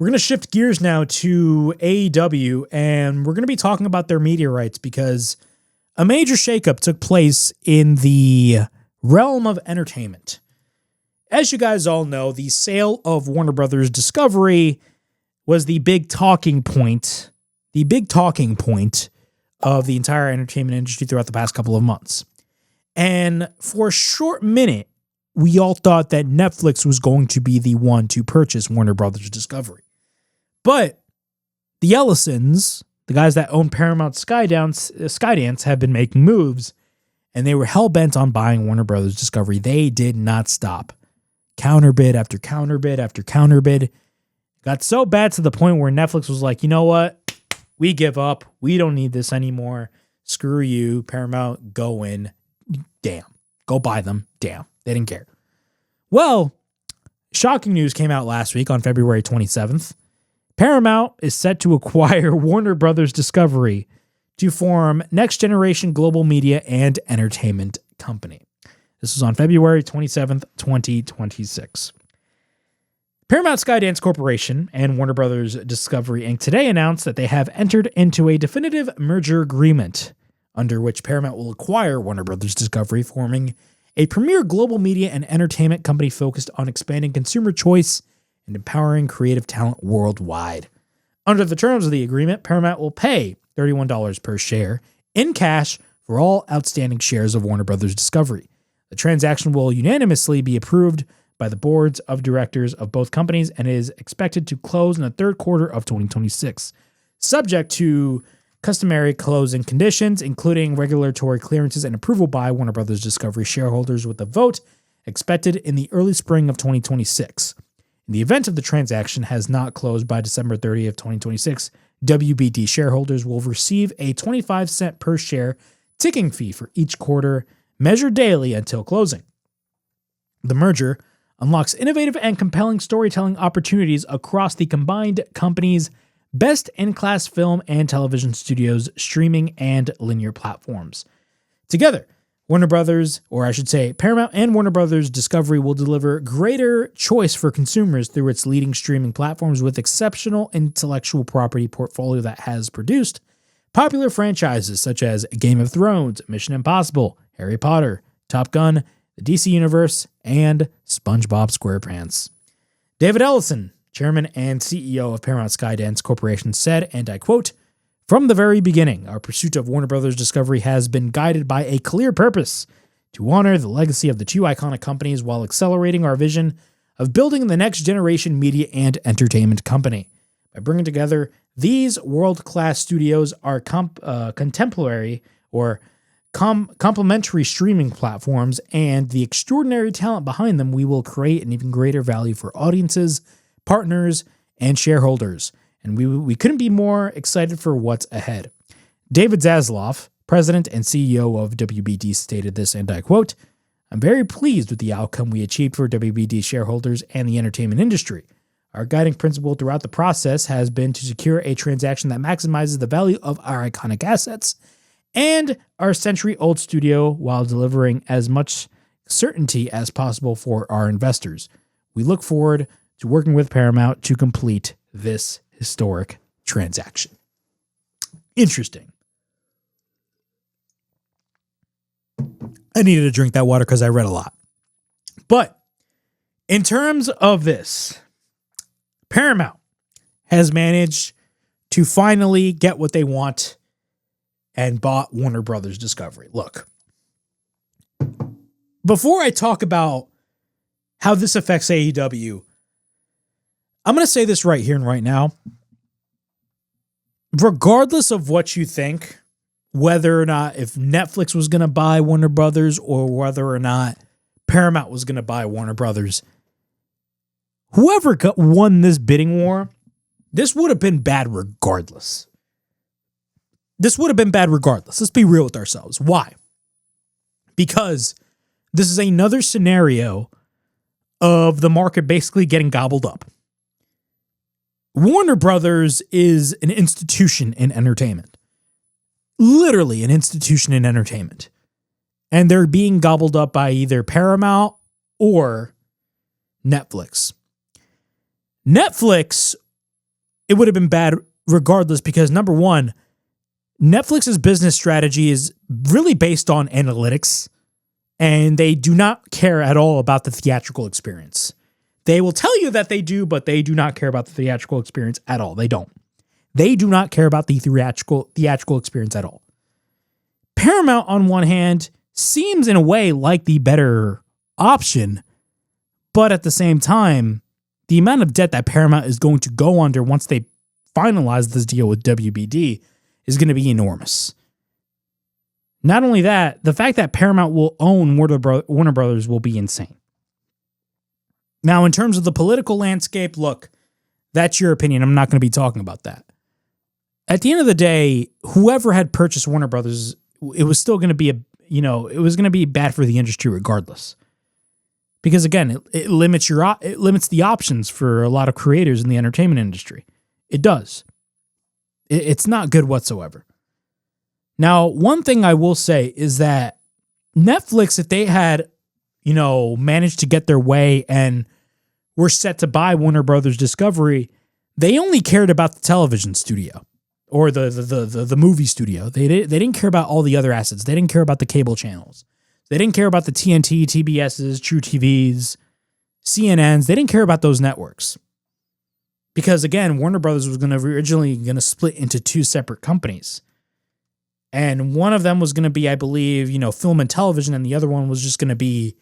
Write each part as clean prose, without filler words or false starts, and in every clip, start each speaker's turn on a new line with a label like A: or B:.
A: We're going to shift gears now to AEW, and we're going to be talking about their media rights because a major shakeup took place in the realm of entertainment. As you guys all know, the sale of Warner Brothers Discovery was the big talking point of the entire entertainment industry throughout the past couple of months. And for a short minute, we all thought that Netflix was going to be the one to purchase Warner Brothers Discovery. But the Ellisons, the guys that own Paramount Skydance, have been making moves, and they were hell-bent on buying Warner Brothers Discovery. They did not stop. Counterbid after counterbid after counterbid. Got so bad to the point where Netflix was like, you know what? We give up. We don't need this anymore. Screw you, Paramount. Go in. Damn. Go buy them. Damn. They didn't care. Well, shocking news came out last week on February 27th. Paramount is set to acquire Warner Brothers Discovery to form Next Generation Global Media and Entertainment Company. This was on February 27th, 2026. Paramount Skydance Corporation and Warner Brothers Discovery Inc. today announced that they have entered into a definitive merger agreement under which Paramount will acquire Warner Brothers Discovery, forming a premier global media and entertainment company focused on expanding consumer choice and empowering creative talent worldwide. Under the terms of the agreement, Paramount will pay $31 per share in cash for all outstanding shares of Warner Brothers Discovery. The transaction will unanimously be approved by the boards of directors of both companies and is expected to close in the third quarter of 2026, subject to customary closing conditions, including regulatory clearances and approval by Warner Brothers Discovery shareholders, with a vote expected in the early spring of 2026. In the event of the transaction has not closed by December 30th, 2026, WBD shareholders will receive a 25-cent per share ticking fee for each quarter, measured daily until closing. The merger unlocks innovative and compelling storytelling opportunities across the combined company's best-in-class film and television studios, streaming, and linear platforms. Together, Paramount and Warner Brothers Discovery will deliver greater choice for consumers through its leading streaming platforms with exceptional intellectual property portfolio that has produced popular franchises such as Game of Thrones, Mission Impossible, Harry Potter, Top Gun, the DC Universe, and SpongeBob SquarePants. David Ellison, chairman and CEO of Paramount Skydance Corporation, said, and I quote, "From the very beginning, our pursuit of Warner Brothers Discovery has been guided by a clear purpose to honor the legacy of the two iconic companies while accelerating our vision of building the next generation media and entertainment company. By bringing together these world-class studios, our complementary streaming platforms, and the extraordinary talent behind them, we will create an even greater value for audiences, partners, and shareholders. And we couldn't be more excited for what's ahead." David Zasloff, president and CEO of WBD, stated this, and I quote, "I'm very pleased with the outcome we achieved for WBD shareholders and the entertainment industry. Our guiding principle throughout the process has been to secure a transaction that maximizes the value of our iconic assets and our century-old studio while delivering as much certainty as possible for our investors. We look forward to working with Paramount to complete this historic transaction." Interesting. I needed to drink that water because I read a lot. But in terms of this, Paramount has managed to finally get what they want and bought Warner Brothers Discovery. Look, before I talk about how this affects AEW, I'm going to say this right here and right now. Regardless of what you think, whether or not if Netflix was going to buy Warner Brothers or whether or not Paramount was going to buy Warner Brothers, whoever won this bidding war, this would have been bad regardless. Let's be real with ourselves. Why? Because this is another scenario of the market basically getting gobbled up. Warner Brothers is an institution in entertainment. Literally an institution in entertainment. And they're being gobbled up by either Paramount or Netflix. Netflix it would have been bad regardless because, number one, Netflix's business strategy is really based on analytics, and they do not care at all about the theatrical experience. They will tell you that they do, but they do not care about the theatrical experience at all. They don't. They do not care about the theatrical experience at all. Paramount, on one hand, seems in a way like the better option, but at the same time, the amount of debt that Paramount is going to go under once they finalize this deal with WBD is going to be enormous. Not only that, the fact that Paramount will own Warner Brothers will be insane. Now, in terms of the political landscape, look, that's your opinion. I'm not going to be talking about that. At the end of the day, whoever had purchased Warner Brothers, it was still going to be it was going to be bad for the industry regardless. Because again, it limits the options for a lot of creators in the entertainment industry. It does. It's not good whatsoever. Now, one thing I will say is that Netflix, if they had, managed to get their way and were set to buy Warner Brothers Discovery, they only cared about the television studio or the movie studio. They didn't care about all the other assets. They didn't care about the cable channels. They didn't care about the TNT, TBSs, True TVs, CNNs. They didn't care about those networks. Because again, Warner Brothers was originally going to split into two separate companies. And one of them was going to be, I believe, film and television, and the other one was just going to be,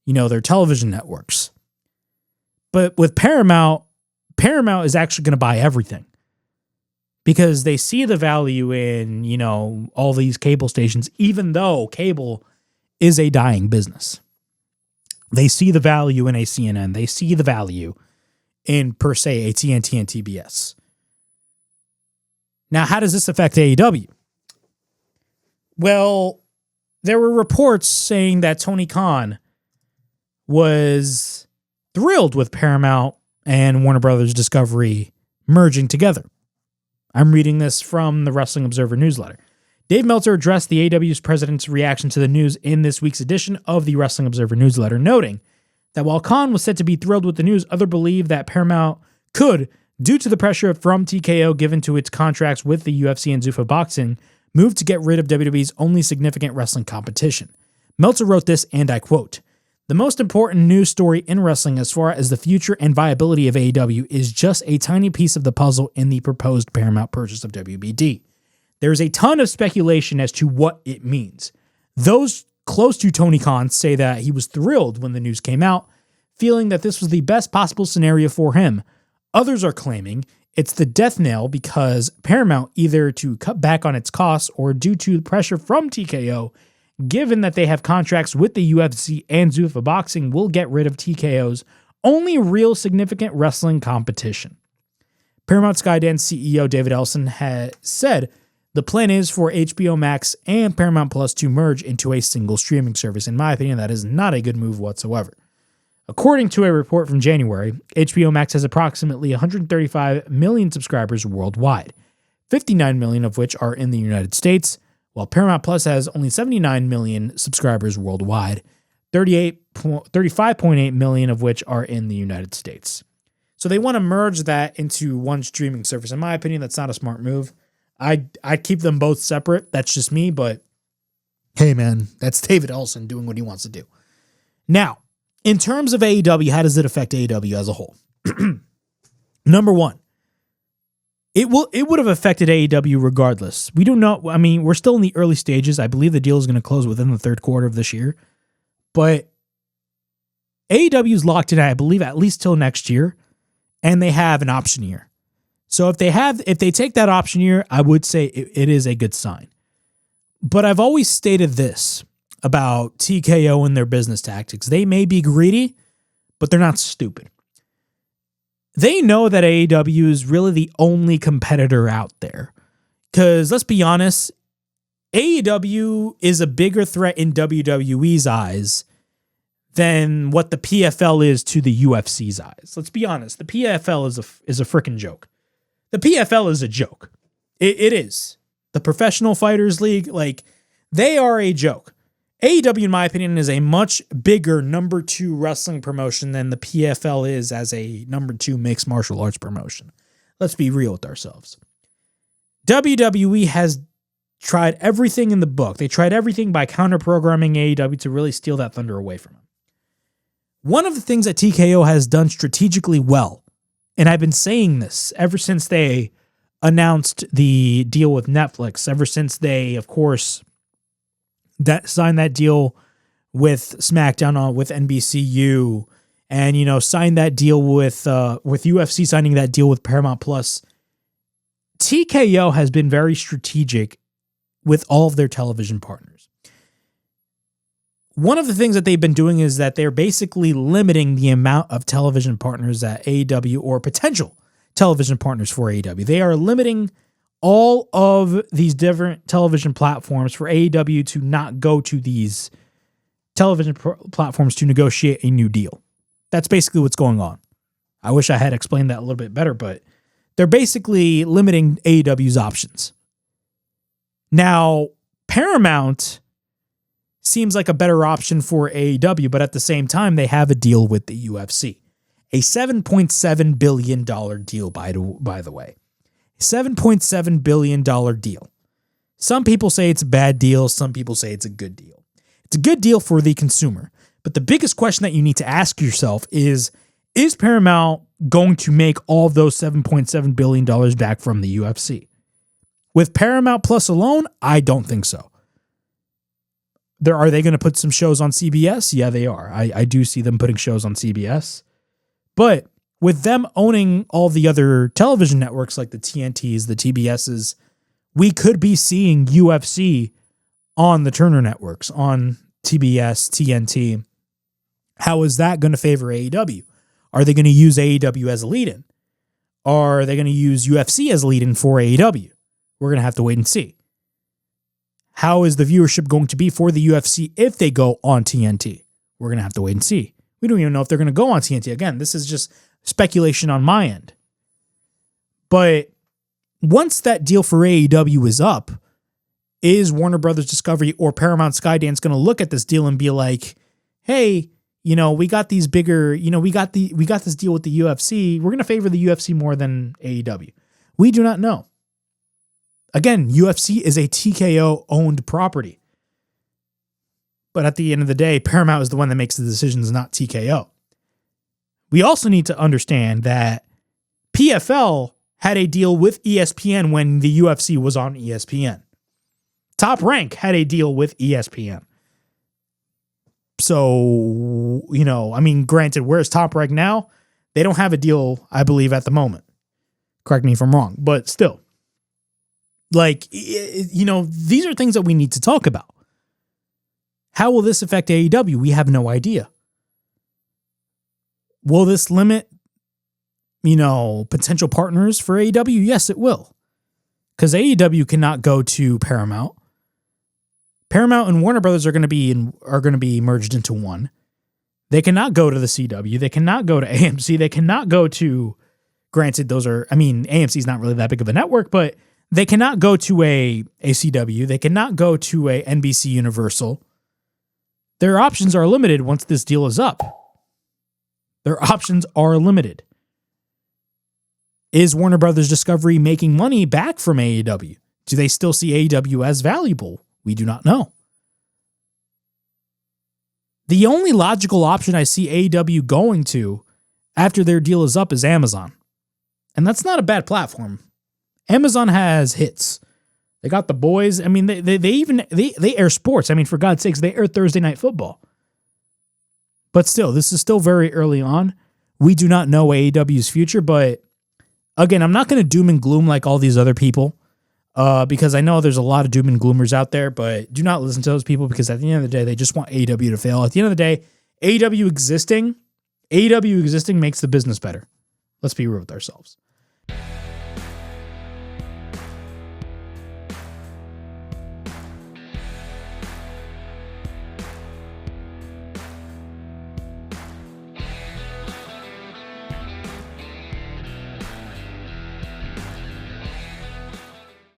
A: their television networks. But with Paramount is actually going to buy everything. Because they see the value in, all these cable stations, even though cable is a dying business. They see the value in a CNN. They see the value in, per se, a TNT and TBS. Now, how does this affect AEW? Well, there were reports saying that Tony Khan was thrilled with Paramount and Warner Brothers Discovery merging together. I'm reading this from the Wrestling Observer newsletter. Dave Meltzer addressed the AEW's president's reaction to the news in this week's edition of the Wrestling Observer newsletter, noting that while Khan was said to be thrilled with the news, others believe that Paramount could, due to the pressure from TKO given to its contracts with the UFC and Zuffa Boxing, move to get rid of WWE's only significant wrestling competition. Meltzer wrote this, and I quote, "The most important news story in wrestling as far as the future and viability of AEW is just a tiny piece of the puzzle in the proposed Paramount purchase of WBD. There is a ton of speculation as to what it means. Those close to Tony Khan say that he was thrilled when the news came out, feeling that this was the best possible scenario for him. Others are claiming it's the death knell because Paramount, either to cut back on its costs or due to pressure from TKO, given that they have contracts with the UFC and Zuffa Boxing, will get rid of TKO's only real significant wrestling competition." Paramount Skydance CEO David Ellison has said the plan is for HBO Max and Paramount Plus to merge into a single streaming service. In my opinion, that is not a good move whatsoever. According to a report from January, HBO Max has approximately 135 million subscribers worldwide, 59 million of which are in the United States, while Paramount Plus has only 79 million subscribers worldwide, 35.8 million of which are in the United States. So they want to merge that into one streaming service. In my opinion, that's not a smart move. I'd keep them both separate. That's just me, but hey, man, that's David Ellison doing what he wants to do. Now, in terms of AEW, how does it affect AEW as a whole? Number one, it would have affected AEW regardless. We do not, we're still in the early stages. I believe the deal is going to close within the third quarter of this year, but AEW is locked in, I believe, at least till next year, and they have an option year. So if they take that option year, I would say it is a good sign. But I've always stated this about TKO and their business tactics. They may be greedy, but they're not stupid. They know that AEW is really the only competitor out there. Because let's be honest, AEW is a bigger threat in WWE's eyes than what the PFL is to the UFC's eyes. Let's be honest. The PFL is a freaking joke. The PFL is a joke. It is. The Professional Fighters League, they are a joke. AEW, in my opinion, is a much bigger number 2 wrestling promotion than the PFL is as a number 2 mixed martial arts promotion. Let's be real with ourselves. WWE has tried everything in the book. They tried everything by counter-programming AEW to really steal that thunder away from them. One of the things that TKO has done strategically well, and I've been saying this ever since they announced the deal with Netflix, ever since they, of course, signed that deal with SmackDown with NBCU, and signed that deal with UFC, signing that deal with Paramount Plus. TKO has been very strategic with all of their television partners. One of the things that they've been doing is that they're basically limiting the amount of television partners at AEW, or potential television partners for AEW. They are limiting all of these different television platforms for AEW to not go to these television platforms to negotiate a new deal. That's basically what's going on. I wish I had explained that a little bit better, but they're basically limiting AEW's options. Now, Paramount seems like a better option for AEW, but at the same time, they have a deal with the UFC. A $7.7 billion deal, by the way. $7.7 billion deal. Some people say it's a bad deal. Some people say it's a good deal. It's a good deal for the consumer. But the biggest question that you need to ask yourself is Paramount going to make all of those $7.7 billion back from the UFC? With Paramount Plus alone, I don't think so. Are they going to put some shows on CBS? Yeah, they are. I do see them putting shows on CBS. But with them owning all the other television networks like the TNTs, the TBSs, we could be seeing UFC on the Turner networks, on TBS, TNT. How is that going to favor AEW? Are they going to use AEW as a lead-in? Are they going to use UFC as a lead-in for AEW? We're going to have to wait and see. How is the viewership going to be for the UFC if they go on TNT? We're going to have to wait and see. We don't even know if they're going to go on TNT. Again, this is just speculation on my end. But once that deal for AEW is up, is Warner Brothers Discovery or Paramount Skydance going to look at this deal and be like, hey, we got these bigger, we got this deal with the UFC. We're going to favor the UFC more than AEW. We do not know. Again, UFC is a TKO-owned property. But at the end of the day, Paramount is the one that makes the decisions, not TKO. We also need to understand that PFL had a deal with ESPN when the UFC was on ESPN. Top Rank had a deal with ESPN. So, granted, where's Top Rank now? They don't have a deal, I believe, at the moment. Correct me if I'm wrong, but still. These are things that we need to talk about. How will this affect AEW? We have no idea. Will this limit, potential partners for AEW? Yes, it will. Because AEW cannot go to Paramount. Paramount and Warner Brothers are going to be merged into one. They cannot go to the CW. They cannot go to AMC. They cannot go to, granted, AMC is not really that big of a network, but they cannot go to a CW. They cannot go to a NBC Universal. Their options are limited once this deal is up. Their options are limited. Is Warner Brothers Discovery making money back from AEW? Do they still see AEW as valuable? We do not know. The only logical option I see AEW going to after their deal is up is Amazon. And that's not a bad platform. Amazon has hits. They got The Boys. They air sports. For God's sakes, they air Thursday Night Football. But still, this is still very early on. We do not know AEW's future, but again, I'm not going to doom and gloom like all these other people because I know there's a lot of doom and gloomers out there, but do not listen to those people because at the end of the day, they just want AEW to fail. At the end of the day, AEW existing makes the business better. Let's be real with ourselves.